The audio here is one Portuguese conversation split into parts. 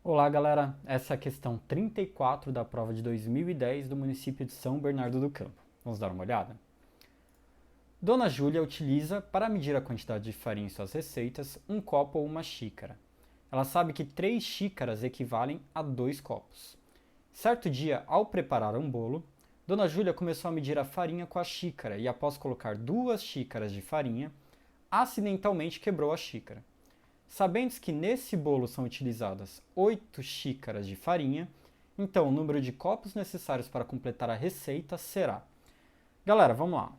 Olá, galera! Essa é a questão 34 da prova de 2010 do município de São Bernardo do Campo. Vamos dar uma olhada? Dona Júlia utiliza, para medir a quantidade de farinha em suas receitas, um copo ou uma xícara. Ela sabe que 3 xícaras equivalem a 2 copos. Certo dia, ao preparar um bolo, Dona Júlia começou a medir a farinha com a xícara e, após colocar 2 xícaras de farinha, acidentalmente quebrou a xícara. Sabendo que nesse bolo são utilizadas 8 xícaras de farinha, então o número de copos necessários para completar a receita será... Galera, vamos lá.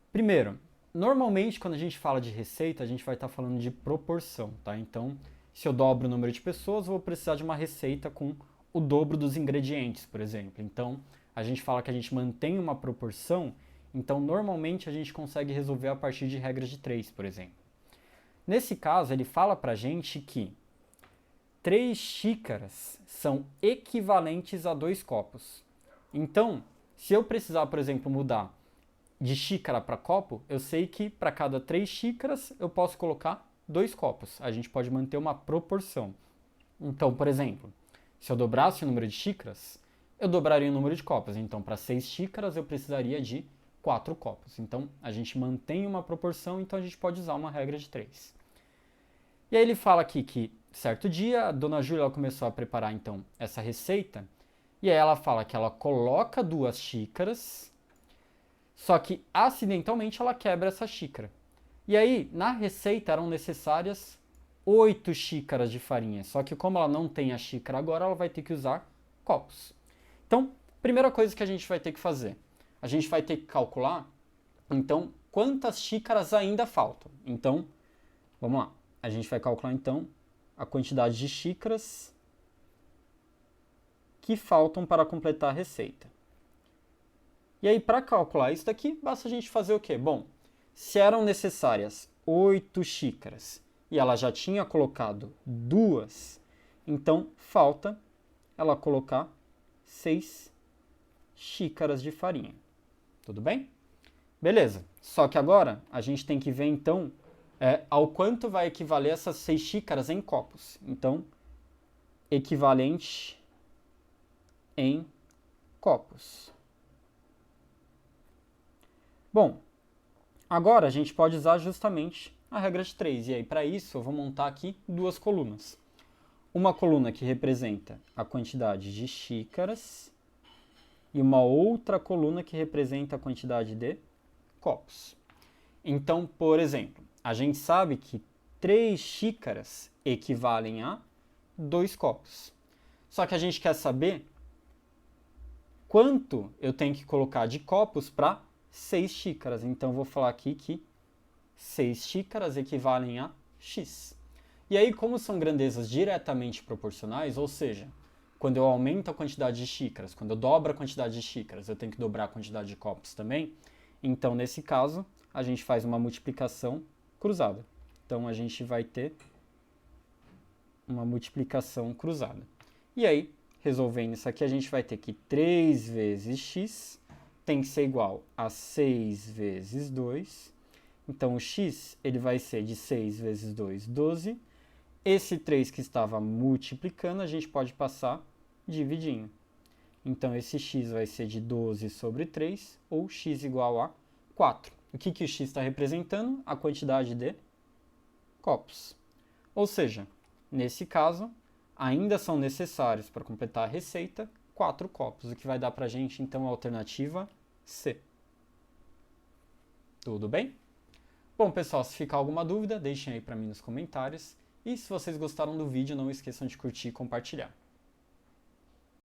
Primeiro, normalmente quando a gente fala de receita, a gente vai estar falando de proporção, tá? Então, se eu dobro o número de pessoas, eu vou precisar de uma receita com o dobro dos ingredientes, por exemplo. Então, a gente fala que a gente mantém uma proporção, então normalmente a gente consegue resolver a partir de regras de 3, por exemplo. Nesse caso, ele fala pra gente que 3 xícaras são equivalentes a 2 copos. Então, se eu precisar, por exemplo, mudar de xícara para copo, eu sei que para cada 3 xícaras eu posso colocar 2 copos. A gente pode manter uma proporção. Então, por exemplo, se eu dobrasse o número de xícaras, eu dobraria o número de copos. Então, para 6 xícaras eu precisaria de 4 copos. Então, a gente mantém uma proporção, então a gente pode usar uma regra de 3. E aí ele fala aqui que, certo dia, a Dona Júlia começou a preparar, então, essa receita. E aí ela fala que ela coloca 2 xícaras, só que, acidentalmente, ela quebra essa xícara. E aí, na receita, eram necessárias 8 xícaras de farinha. Só que, como ela não tem a xícara agora, ela vai ter que usar copos. Então, primeira coisa que a gente vai ter que fazer, a gente vai ter que calcular, então, quantas xícaras ainda faltam. Então, vamos lá. A gente vai calcular, então, a quantidade de xícaras que faltam para completar a receita. E aí, para calcular isso daqui, basta a gente fazer o quê? Bom, se eram necessárias 8 xícaras e ela já tinha colocado 2, então falta ela colocar 6 xícaras de farinha. Tudo bem? Beleza. Só que agora a gente tem que ver, então, ao quanto vai equivaler essas 6 xícaras em copos. Então, equivalente em copos. Bom, agora a gente pode usar justamente a regra de 3. E aí, para isso, eu vou montar aqui 2 colunas. Uma coluna que representa a quantidade de xícaras e uma outra coluna que representa a quantidade de copos. Então, por exemplo, a gente sabe que 3 xícaras equivalem a 2 copos. Só que a gente quer saber quanto eu tenho que colocar de copos para 6 xícaras. Então, eu vou falar aqui que 6 xícaras equivalem a x. E aí, como são grandezas diretamente proporcionais, ou seja, quando eu aumento a quantidade de xícaras, quando eu dobro a quantidade de xícaras, eu tenho que dobrar a quantidade de copos também. Então, nesse caso, a gente faz uma multiplicação cruzada. Então, a gente vai ter uma multiplicação cruzada. E aí, resolvendo isso aqui, a gente vai ter que 3 vezes x tem que ser igual a 6 vezes 2. Então, o x ele vai ser de 6 vezes 2, 12. Esse 3 que estava multiplicando, a gente pode passar dividindo. Então, esse x vai ser de 12 sobre 3, ou x igual a 4. O que o x está representando? A quantidade de copos. Ou seja, nesse caso, ainda são necessários para completar a receita 4 copos, o que vai dar para a gente, então, a alternativa C. Tudo bem? Bom, pessoal, se ficar alguma dúvida, deixem aí para mim nos comentários. E se vocês gostaram do vídeo, não esqueçam de curtir e compartilhar.